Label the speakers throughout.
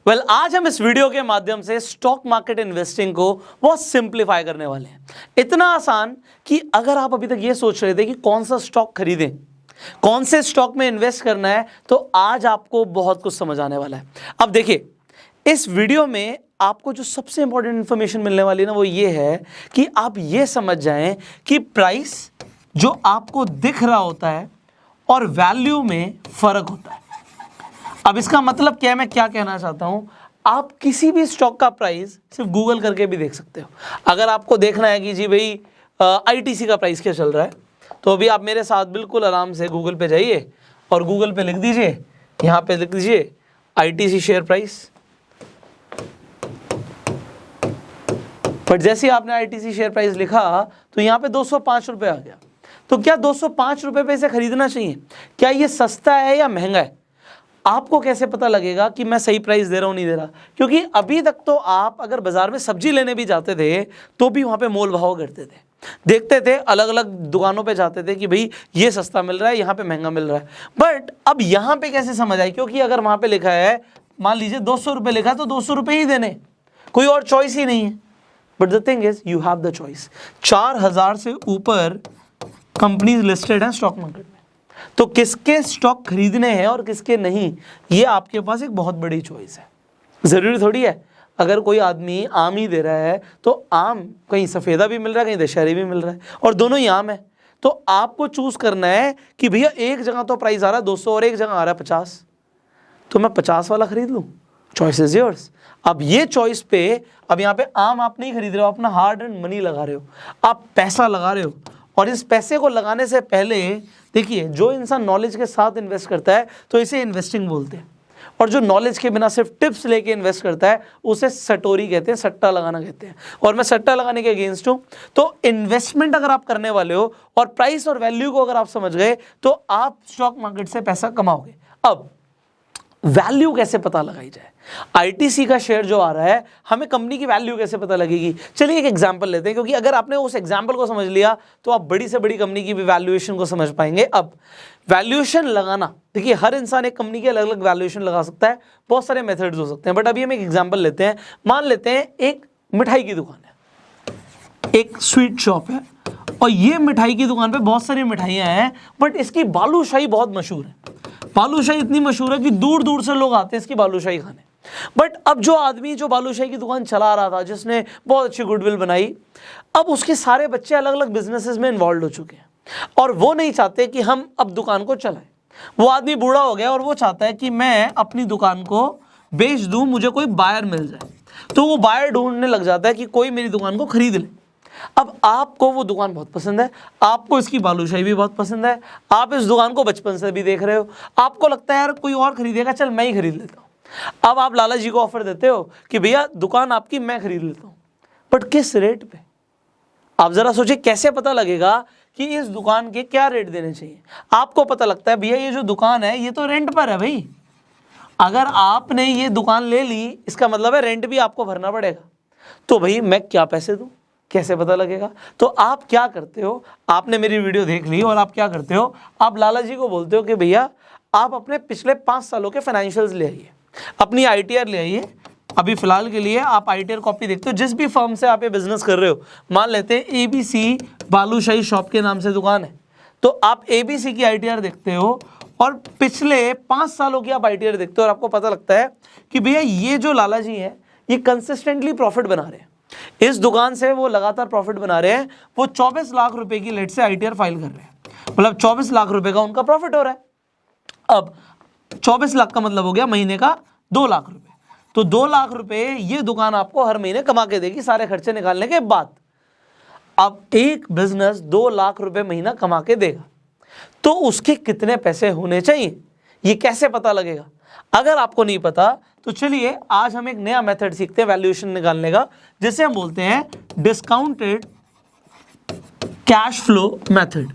Speaker 1: आज हम इस वीडियो के माध्यम से स्टॉक मार्केट इन्वेस्टिंग को बहुत सिंप्लीफाई करने वाले हैं। इतना आसान कि अगर आप अभी तक ये सोच रहे थे कि कौन सा स्टॉक खरीदें, कौन से स्टॉक में इन्वेस्ट करना है, तो आज आपको बहुत कुछ समझ आने वाला है। अब देखिए, इस वीडियो में आपको जो सबसे इंपॉर्टेंट इंफॉर्मेशन मिलने वाली है ना, वो ये है कि आप ये समझ जाएं कि प्राइस जो आपको दिख रहा होता है और वैल्यू में फर्क होता है। अब इसका मतलब क्या है, मैं क्या कहना चाहता हूं, आप किसी भी स्टॉक का प्राइस सिर्फ गूगल करके भी देख सकते हो। अगर आपको देखना है कि जी भाई आईटीसी का प्राइस क्या चल रहा है, तो अभी आप मेरे साथ बिल्कुल आराम से गूगल पे जाइए और गूगल पे लिख दीजिए, यहाँ पे लिख दीजिए आईटीसी शेयर प्राइस। बट जैसे ही आपने आईटीसी शेयर प्राइस लिखा तो यहाँ पे 205 रुपये आ गया। तो क्या 205 रुपये पे इसे खरीदना चाहिए? क्या ये सस्ता है या महंगा है? आपको कैसे पता लगेगा कि मैं सही प्राइस दे रहा हूं नहीं दे रहा? क्योंकि अभी तक तो आप अगर बाजार में सब्जी लेने भी जाते थे तो भी वहां पे मोल भाव करते थे, देखते थे, अलग अलग दुकानों पे जाते थे कि भाई ये सस्ता मिल रहा है, यहाँ पे महंगा मिल रहा है। बट अब यहाँ पे कैसे समझ आई? क्योंकि अगर वहां पे लिखा है, मान लीजिए 200 रुपये लिखा, तो 200 रुपये ही देने, कोई और चॉइस ही नहीं है। But the thing is you have the choice. 4000 से ऊपर कंपनीज लिस्टेड हैं स्टॉक मार्केट में, तो किसके स्टॉक खरीदने हैं और किसके नहीं, ये आपके पास एक बहुत बड़ी चॉइस है। जरूरी थोड़ी है अगर कोई आदमी आम ही दे रहा है तो आम कहीं सफ़ेदा भी मिल रहा है, कहीं दशहरी भी मिल रहा है, और दोनों ही आम है, तो आपको चूज करना है कि भैया एक जगह तो प्राइस आ रहा है 200 और एक जगह आ रहा है 50, तो मैं 50 वाला खरीद लूँ। Choice is yours. अब ये चॉइस पे, अब यहाँ पे आम आप नहीं खरीद रहे हो, अपना हार्ड एंड मनी लगा रहे हो, आप पैसा लगा रहे हो। और इस पैसे को लगाने से पहले देखिए, जो इंसान नॉलेज के साथ इन्वेस्ट करता है तो इसे इन्वेस्टिंग बोलते हैं, और जो नॉलेज के बिना सिर्फ टिप्स लेके इन्वेस्ट करता है उसे सटोरी कहते हैं, सट्टा लगाना कहते हैं। और मैं सट्टा लगाने के अगेंस्ट हूँ। तो इन्वेस्टमेंट अगर आप करने वाले हो और प्राइस और वैल्यू को अगर आप समझ गए तो आप स्टॉक मार्केट से पैसा कमाओगे। अब वैल्यू कैसे पता लगाई जाए? आईटीसी का शेयर जो आ रहा है, हमें कंपनी की वैल्यू कैसे पता लगेगी? चलिए एक एग्जांपल लेते हैं, क्योंकि अगर आपने उस एग्जांपल को समझ लिया तो आप बड़ी से बड़ी कंपनी की भी वैल्यूएशन को समझ पाएंगे। अब वैल्यूएशन लगाना, देखिए हर इंसान एक कंपनी की अलग अलग वैल्यूएशन लगा सकता है, बहुत सारे मेथड्स हो सकते हैं। बट अभी हम एक एग्जाम्पल लेते हैं। मान लेते हैं एक मिठाई की दुकान है, एक स्वीट शॉप है, और ये मिठाई की दुकान पे बहुत सारी मिठाइयाँ हैं, बट इसकी बालूशाही बहुत मशहूर है। बालूशाही इतनी मशहूर है कि दूर दूर से लोग आते हैं इसकी बालूशाही खाने। बट अब जो आदमी जो बालूशाही की दुकान चला रहा था, जिसने बहुत अच्छी गुडविल बनाई, अब उसके सारे बच्चे अलग अलग बिजनेसेस में इन्वॉल्व हो चुके हैं, और वो नहीं चाहते कि हम अब दुकान को चलाएं। वो आदमी बूढ़ा हो गया और वो चाहता है कि मैं अपनी दुकान को बेच दूं, मुझे कोई बायर मिल जाए। तो वो बायर ढूंढने लग जाता है कि कोई मेरी दुकान को खरीद ले। अब आपको वो दुकान बहुत पसंद है, आपको इसकी बालूशाही भी बहुत पसंद है, आप इस दुकान को बचपन से भी देख रहे हो, आपको लगता है यार कोई और खरीदेगा, चल मैं ही खरीद लेता हूँ। अब आप लाला जी को ऑफर देते हो कि भैया दुकान आपकी, मैं खरीद लेता हूँ। बट किस रेट पे? आप जरा सोचिए, कैसे पता लगेगा कि इस दुकान के क्या रेट देने चाहिए? आपको पता लगता है भैया ये जो दुकान है ये तो रेंट पर है भाई, अगर आपने ये दुकान ले ली इसका मतलब है रेंट भी आपको भरना पड़ेगा, तो भाई मैं क्या पैसे दूं? कैसे पता लगेगा? तो आप क्या करते हो, आपने मेरी वीडियो देख ली और आप क्या करते हो, आप लाला जी को बोलते हो कि भैया आप अपने पिछले 5 सालों के फाइनेंशियल्स ले आइए, अपनी आईटीआर ले आइए। अभी फिलहाल के लिए आप आईटीआर कॉपी देखते हो, जिस भी फर्म से आप ये बिजनेस कर रहे हो, मान लेते हैं एबीसी बालूशाही शॉप के नाम से दुकान है, तो आप एबीसी की आईटीआर देखते हो और पिछले 5 सालों की आप आईटीआर देखते हो, और आपको पता लगता है कि भैया ये जो लाला जी हैं ये कंसिस्टेंटली प्रॉफिट बना रहे हैं, इस दुकान से वो लगातार प्रॉफिट बना रहे हैं, वो 24 लाख रुपए की लेट से आईटीआर फाइल कर रहे हैं, मतलब 24 लाख रुपए का उनका प्रॉफिट हो रहा है। अब 24 लाख का मतलब हो गया महीने का 2 लाख रुपए, तो 2 लाख रुपए ये दुकान आपको हर महीने कमा के देगी सारे खर्चे निकालने के बाद। अब एक बिजनेस 2 लाख रुपए महीना कमा के देगा, तो उसके कितने पैसे होने चाहिए, ये कैसे पता लगेगा? अगर आपको नहीं पता तो चलिए आज हम एक नया मेथड सीखते हैं वैल्यूएशन निकालने का, जिसे हम बोलते हैं डिस्काउंटेड कैश फ्लो मेथड।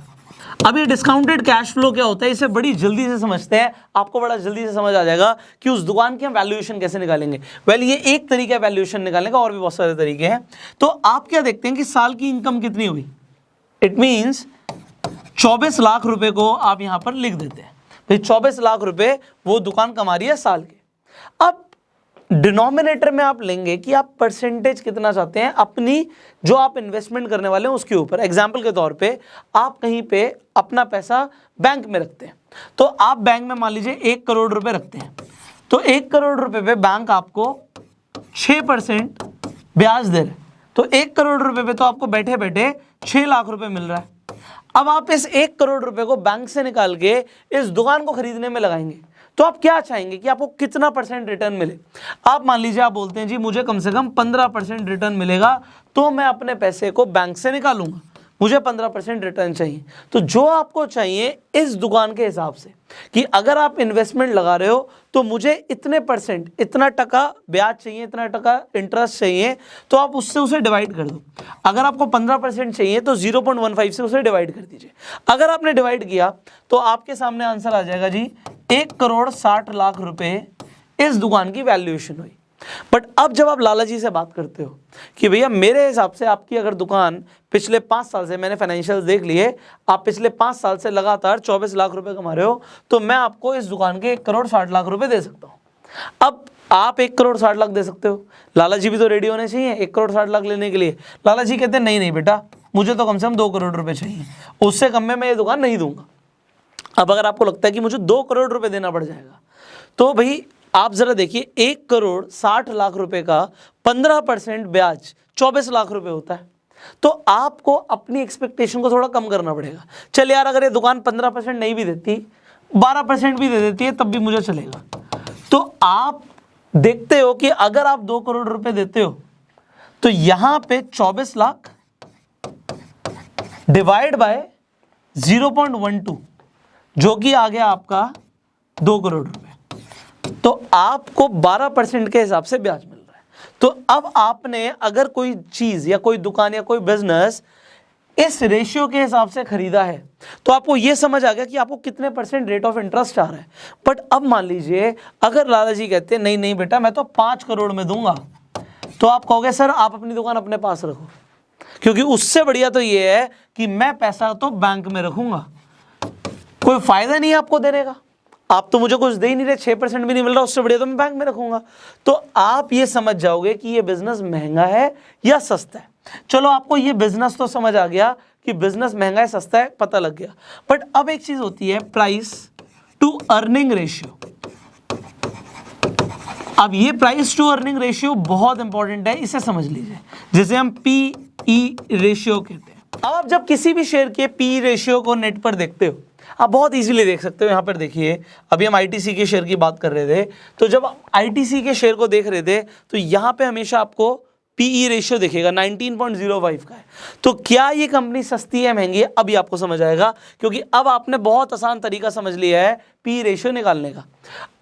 Speaker 1: अब ये डिस्काउंटेड कैश फ्लो क्या होता है, इसे बड़ी जल्दी से समझते हैं, आपको बड़ा जल्दी से समझ आ जाएगा कि उस दुकान की हम वैल्यूएशन कैसे निकालेंगे। ये एक तरीका है वैल्यूएशन निकालने का, और भी बहुत सारे तरीके हैं। तो आप क्या देखते हैं कि साल की इनकम कितनी हुई, इट मीन्स 24 लाख रुपए को आप यहां पर लिख देते हैं, भाई 24 लाख रुपए वो दुकान कमा रही है साल के। अब डिनोमिनेटर में आप लेंगे कि आप परसेंटेज कितना चाहते हैं अपनी जो आप इन्वेस्टमेंट करने वाले हैं उसके ऊपर। एग्जाम्पल के तौर पे आप कहीं पे अपना पैसा बैंक में रखते हैं, तो आप बैंक में मान लीजिए 1 करोड़ रुपए रखते हैं, तो 1 करोड़ रुपए पे बैंक आपको 6% ब्याज दे रहे हैं, तो 1 करोड़ रुपए पे तो आपको बैठे बैठे 6 लाख रुपए मिल रहा है। अब आप इस 1 करोड़ रुपए को बैंक से निकाल के इस दुकान को खरीदने में लगाएंगे, तो आप क्या चाहेंगे कि आपको कितना % रिटर्न मिले। आप मान लीजिए आप बोलते हैं जी मुझे कम से कम 15% रिटर्न मिलेगा, तो मैं अपने पैसे को बैंक से निकालूंगा, मुझे 15% रिटर्न चाहिए। तो जो आपको चाहिए इस दुकान के हिसाब से कि अगर आप इन्वेस्टमेंट लगा रहे हो तो मुझे इतने %, इतना टका ब्याज चाहिए, इतना टका इंटरेस्ट चाहिए, तो आप उससे उसे डिवाइड कर दो। अगर आपको 15% चाहिए तो 0.15 से उसे डिवाइड कर दीजिए। अगर आपने डिवाइड किया तो आपके सामने आंसर आ जाएगा जी 1 करोड़ 60 लाख रुपए इस दुकान की वैल्यूएशन हुई। बट अब जब आप लाला जी से बात करते हो कि भैया मेरे हिसाब से आपकी अगर दुकान पिछले 5 साल से, मैंने फाइनेंशियल्स देख लिए, आप पिछले 5 साल से लगातार 24 लाख रुपए कमा रहे हो, तो मैं आपको इस दुकान के 1 करोड़ 60 लाख रुपए दे सकता हूँ। अब आप 1 करोड़ 60 लाख दे सकते हो, लाला जी भी तो रेडी होने चाहिए 1 करोड़ 60 लाख लेने के लिए। लाला जी कहते हैं नहीं नहीं बेटा, मुझे तो कम से कम 2 करोड़ रुपए चाहिए, उससे कम में मैं ये दुकान नहीं दूंगा। अब अगर आपको लगता है कि मुझे 2 करोड़ रुपए देना पड़ जाएगा, तो भाई आप जरा देखिए 1 करोड़ 60 लाख रुपए का 15% ब्याज 24 लाख रुपए होता है। तो आपको अपनी एक्सपेक्टेशन को थोड़ा कम करना पड़ेगा। चल यार, अगर ये दुकान 15% नहीं भी देती, 12% भी दे देती है, तब भी मुझे चलेगा। तो आप देखते हो कि अगर आप 2 करोड़ रुपए देते हो तो यहां पे 24 लाख डिवाइड बाय 0.12 जो कि आ गया आपका 2 करोड़ रुपए, तो आपको 12% के हिसाब से ब्याज मिल रहा है। तो अब आपने अगर कोई चीज या कोई दुकान या कोई बिजनेस इस रेशियो के हिसाब से खरीदा है, तो आपको यह समझ आ गया कि आपको कितने % रेट ऑफ इंटरेस्ट आ रहा है। बट अब मान लीजिए अगर लाला जी कहते हैं नहीं नहीं बेटा मैं तो 5 करोड़ में दूंगा, तो आप कहोगे सर आप अपनी दुकान अपने पास रखो, क्योंकि उससे बढ़िया तो यह है कि मैं पैसा तो बैंक में रखूंगा, कोई फायदा नहीं है आपको देने का, आप तो मुझे कुछ दे ही नहीं रहे, 6% भी नहीं मिल रहा, उससे बढ़िया तो मैं बैंक में रखूंगा। तो आप ये समझ जाओगे कि ये बिजनेस महंगा है या सस्ता है। चलो आपको ये बिजनेस तो समझ आ गया कि बिजनेस महंगा है सस्ता है, पता लग गया। बट अब एक चीज होती है प्राइस टू अर्निंग रेशियो। अब ये प्राइस टू अर्निंग रेशियो बहुत इंपॉर्टेंट है, इसे समझ लीजिए, जिसे हम PE रेशियो कहते हैं। अब आप जब किसी भी शेयर के PE रेशियो को नेट पर देखते हो, आप बहुत इजीली देख सकते हो। यहाँ पर देखिए, अभी हम ITC के शेयर की बात कर रहे थे, तो जब आप ITC के शेयर को देख रहे थे तो यहाँ पे हमेशा आपको PE रेशियो दिखेगा 19.05 का है। तो क्या ये कंपनी सस्ती है महंगी है, अभी आपको समझ आएगा, क्योंकि अब आपने बहुत आसान तरीका समझ लिया है PE रेशियो निकालने का।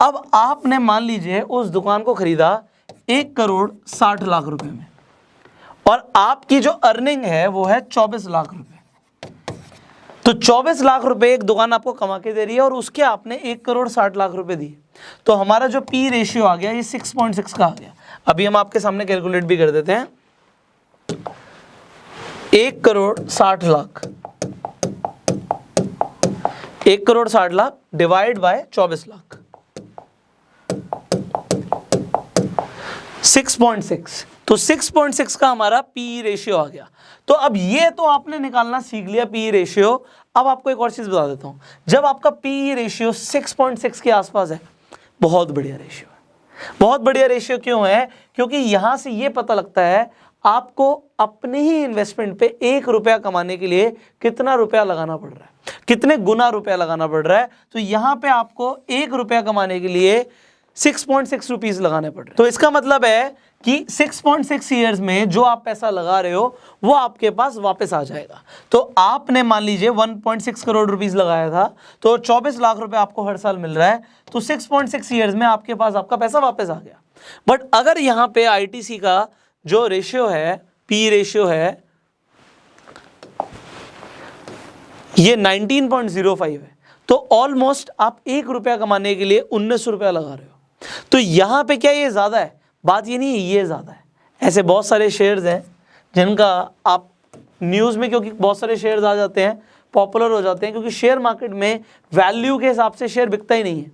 Speaker 1: अब आपने मान लीजिए उस दुकान को खरीदा 1 करोड़ 60 लाख रुपए में, और आपकी जो अर्निंग है वो है 24 लाख रुपए। तो 24 लाख रुपए एक दुकान आपको कमा के दे रही है और उसके आपने 1 करोड़ 60 लाख रुपए दिए, तो हमारा जो PE रेशियो आ गया ये 6.6 का आ गया। अभी हम आपके सामने कैलकुलेट भी कर देते हैं। 1 करोड़ 60 लाख, 1 करोड़ 60 लाख डिवाइड बाय 24 लाख, 6.6, तो 6.6 का हमारा PE रेशियो आ गया। तो अब ये तो आपने निकालना सीख लिया PE रेशियो। अब आपको एक और चीज बता देता हूं, जब आपका PE रेशियो 6.6 के आसपास है, बहुत बढ़िया रेशियो है। बहुत बढ़िया रेशियो क्यों है? क्योंकि यहां से ये पता लगता है आपको अपने ही इन्वेस्टमेंट पे 1 रुपया कमाने के लिए कितना रुपया लगाना पड़ रहा है, कितने गुना रुपया लगाना पड़ रहा है। तो यहां पे आपको 1 रुपया कमाने के लिए 6.6 रुपीज लगाने पड़ रहे हैं। तो इसका मतलब है कि 6.6 ईयर्स में जो आप पैसा लगा रहे हो वो आपके पास वापस आ जाएगा। तो आपने मान लीजिए 1.6 करोड़ रुपीस लगाया था, तो 24 लाख रुपए आपको हर साल मिल रहा है, तो 6.6 ईयर्स में आपके पास आपका पैसा वापस आ गया। बट अगर यहाँ पे ITC का जो रेशियो है, PE रेशियो है, ये 19.05 है, तो ऑलमोस्ट आप 1 रुपया कमाने के लिए 19 रुपया लगा रहे हो। तो यहां पे क्या ये ज्यादा है? बात ये नहीं है ये ज्यादा है। ऐसे बहुत सारे शेयर्स हैं जिनका आप न्यूज़ में, क्योंकि बहुत सारे शेयर्स आ जाते हैं, पॉपुलर हो जाते हैं, क्योंकि शेयर मार्केट में वैल्यू के हिसाब से शेयर बिकता ही नहीं है।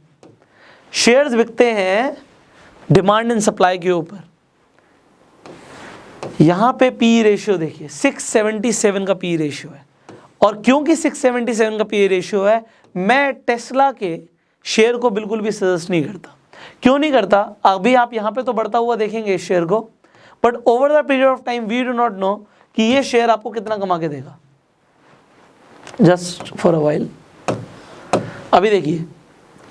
Speaker 1: शेयर्स बिकते हैं डिमांड एंड सप्लाई के ऊपर। यहां पे पी रेशियो देखिए 677 का पी रेशियो है, और क्योंकि 677 का पी रेशियो है, मैं टेस्ला के शेयर को बिल्कुल भी सजेस्ट नहीं करता। क्यों नहीं करता? अभी आप यहां पे तो बढ़ता हुआ देखेंगे इस शेयर को, but over the period of time we do not know कि ये शेयर आपको कितना कमा के देगा। जस्ट फॉर अ वाइल अभी देखिए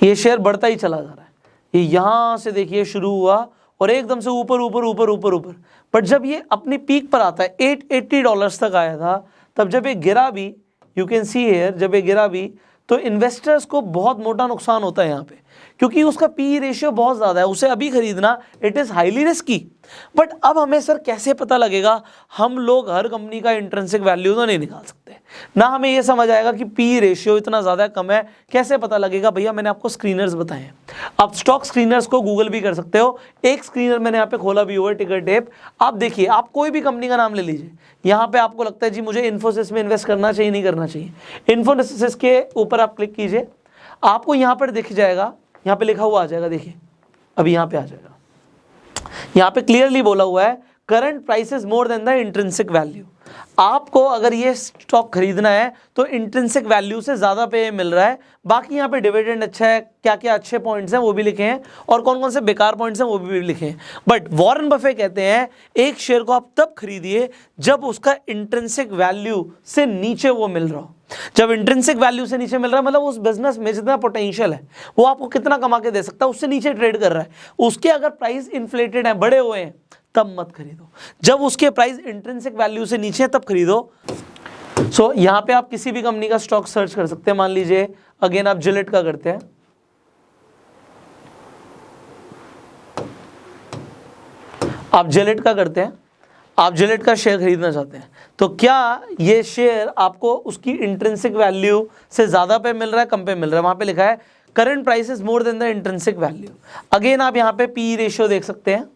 Speaker 1: ये शेयर बढ़ता ही चला जा रहा है, ये यहां से देखिए शुरू हुआ और एकदम से ऊपर ऊपर ऊपर ऊपर ऊपर, बट जब ये अपनी पीक पर आता है $880 तक आया था, तब जब ये गिरा भी, यू कैन सी हियर, जब ये गिरा भी तो इन्वेस्टर्स को बहुत मोटा नुकसान होता है यहाँ पे, क्योंकि उसका पी रेशियो बहुत ज़्यादा है, उसे अभी खरीदना it is highly risky. But अब हमें सर कैसे पता लगेगा? हम लोग हर कंपनी का इंट्रिंसिक वैल्यू तो नहीं निकाल सकते, ना हमें ये समझ आएगा कि पी रेशियो इतना ज़्यादा कम है, कैसे पता लगेगा? भैया मैंने आपको स्क्रीनर्स बताए हैं, आप स्टॉक स्क्रीनर्स को गूगल भी कर सकते हो। एक स्क्रीनर मैंने यहाँ पे खोला भी हुआ है, टिकर टेप। आप देखिए, आप कोई भी कंपनी का नाम ले लीजिए, यहाँ पे आपको लगता है जी मुझे इन्फोसिस में इन्वेस्ट करना चाहिए, नहीं करना चाहिए, इन्फोसिस के ऊपर आप क्लिक कीजिए, आपको यहाँ पर दिख जाएगा, यहाँ पे लिखा हुआ आ जाएगा, देखिए अभी यहाँ पे आ जाएगा, यहाँ पे क्लियरली बोला हुआ है current price is more than the intrinsic value. आपको अगर ये स्टॉक खरीदना है तो इंट्रिंसिक वैल्यू से ज़्यादा पे मिल रहा है। बाकी यहाँ पे डिविडेंड अच्छा है, क्या क्या अच्छे पॉइंट्स हैं वो भी लिखे हैं, और कौन कौन से बेकार पॉइंट्स हैं वो भी लिखे हैं। बट वॉरेन बफे कहते हैं एक शेयर को आप तब खरीदिए जब उसका इंट्रिंसिक वैल्यू से नीचे वो मिल रहा हो। जब इंट्रिंसिक वैल्यू से नीचे मिल रहा है मतलब उस बिजनेस में जितना पोटेंशियल है वो आपको कितना कमा के दे सकता है, उससे नीचे ट्रेड कर रहा है, उसके अगर प्राइस इन्फ्लेटेड है, बड़े हुए हैं, तब मत खरीदो। जब उसके प्राइस इंट्रिंसिक वैल्यू से नीचे है तब खरीदो। सो यहां पे आप किसी भी कंपनी का स्टॉक सर्च कर सकते हैं। मान लीजिए अगेन आप जिलेट का करते हैं, आप जिलेट का करते हैं, आप जिलेट का शेयर खरीदना चाहते हैं, तो क्या ये शेयर आपको उसकी इंट्रिंसिक वैल्यू से ज्यादा पे मिल रहा है, कम पे मिल रहा है? वहां पे लिखा है current price is more than the intrinsic value. Again आप यहाँ पे पी रेशियो देख सकते हैं,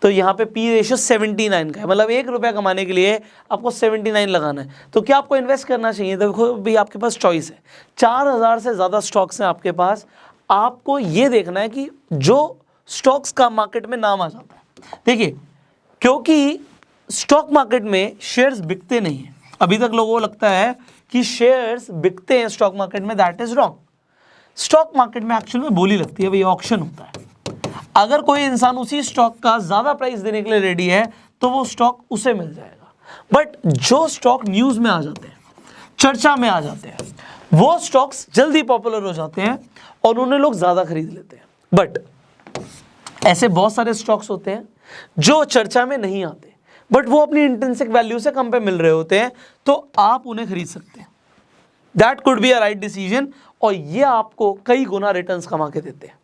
Speaker 1: तो यहाँ पे पी रेशियो 79 का है, मतलब ₹1 कमाने के लिए आपको 79 लगाना है। तो क्या आपको इन्वेस्ट करना चाहिए? देखो भाई आपके पास चॉइस है, 4000 से ज़्यादा स्टॉक्स हैं आपके पास। आपको ये देखना है कि जो स्टॉक्स का मार्केट में नाम आ जाता है। देखिए, क्योंकि स्टॉक मार्केट में शेयर्स बिकते नहीं हैं, अभी तक लोगों को लगता है कि शेयर्स बिकते हैं स्टॉक मार्केट में, that is wrong. Stock market में एक्चुअल में बोली लगती है, भाई ऑक्शन होता है। अगर कोई इंसान उसी स्टॉक का ज्यादा प्राइस देने के लिए रेडी है तो वो स्टॉक उसे मिल जाएगा। बट जो स्टॉक न्यूज में आ जाते हैं, चर्चा में आ जाते हैं, वो स्टॉक्स जल्दी पॉपुलर हो जाते हैं और उन्हें लोग ज्यादा खरीद लेते हैं। बट ऐसे बहुत सारे स्टॉक्स होते हैं जो चर्चा में नहीं आते, बट वो अपनी इंट्रिंसिक वैल्यू से कम पे मिल रहे होते हैं, तो आप उन्हें खरीद सकते हैं। That could be a right decision, और ये आपको कई गुना रिटर्न्स कमा के देते हैं।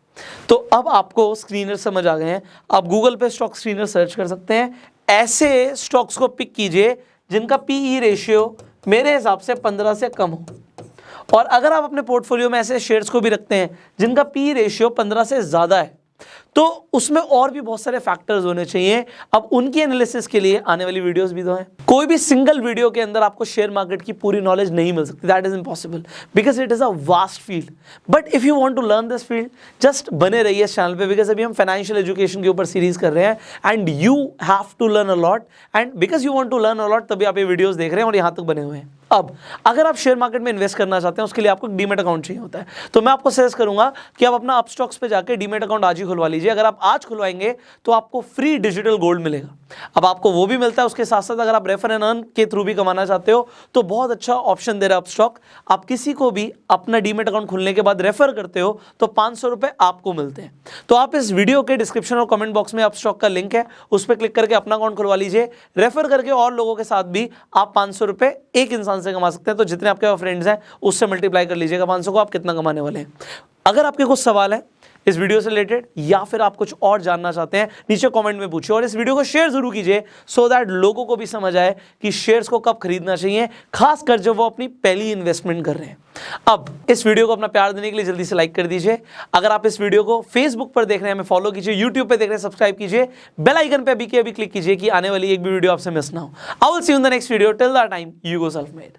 Speaker 1: तो अब आपको स्क्रीनर समझ आ गए हैं, आप गूगल पे स्टॉक स्क्रीनर सर्च कर सकते हैं। ऐसे स्टॉक्स को पिक कीजिए जिनका पीई रेशियो मेरे हिसाब से 15 से कम हो, और अगर आप अपने पोर्टफोलियो में ऐसे शेयर्स को भी रखते हैं जिनका पी रेशियो 15 से ज़्यादा है, तो उसमें और भी बहुत सारे फैक्टर्स होने चाहिए। अब उनकी एनालिसिस के लिए आने वाली वीडियोस भी तो हैं। कोई भी सिंगल वीडियो के अंदर आपको शेयर मार्केट की पूरी नॉलेज नहीं मिल सकती, that is impossible, because it is a vast field. But if you want to learn this field, just बने रहिए इस चैनल पे, बिकॉज अभी हम फाइनेंशियल एजुकेशन के ऊपर सीरीज कर रहे हैं, and you have to learn a lot, and because you want to learn a lot तभी आप ये वीडियोस देख रहे हैं और यहाँ तक बने हुए हैं। अब अगर आप शेयर मार्केट में इन्वेस्ट करना चाहते हैं, उसके लिए आपको डीमेट अकाउंट चाहिए होता है, तो मैं आपको सजेस्ट करूंगा कि आप अपना अपस्टॉक्स पे जाके डीमेट अकाउंट आज ही खुलवा लीजिए। अगर आप आज खुलवाएंगे तो आपको फ्री डिजिटल गोल्ड मिलेगा। अब आपको वो भी मिलता है, उसके साथ साथ अगर आप रेफर एंड अर्न के थ्रू भी कमाना चाहते हो तो बहुत अच्छा ऑप्शन दे रहा है अपस्टॉक। आप किसी को भी अपना डीमेट अकाउंट खुलने के बाद रेफर करते हो तो 500 रुपए आपको मिलते हैं। तो आप इस वीडियो के डिस्क्रिप्शन और कमेंट बॉक्स में अपस्टॉक का लिंक है, उस पर क्लिक करके अपना अकाउंट खुलवा लीजिए। रेफर करके और लोगों के साथ भी आप 500 रुपए एक इंसान से कमा सकते हैं। तो जितने आपके फ्रेंड्स हैं उससे मल्टीप्लाई कर लीजिएगा 500 को, आप कितना कमाने वाले हैं। अगर आपके कुछ सवाल है इस वीडियो से रिलेटेड, या फिर आप कुछ और जानना चाहते हैं, नीचे कमेंट में पूछिए, और इस वीडियो को शेयर जरूर कीजिए सो दैट लोगों को भी समझ आए कि शेयर्स को कब खरीदना चाहिए, खासकर जब वो अपनी पहली इन्वेस्टमेंट कर रहे हैं। अब इस वीडियो को अपना प्यार देने के लिए जल्दी से लाइक कर दीजिए। अगर आप इस वीडियो को फेसबुक पर देख रहे हैं, हमें फॉलो कीजिए, यूट्यूब पे देख रहे हैं सब्सक्राइब कीजिए, बेल आइकन पे अभी के अभी क्लिक कीजिए कि आने वाली एक भी वीडियो आपसे मिस ना हो। I will see you in the next video, till that time you go self made.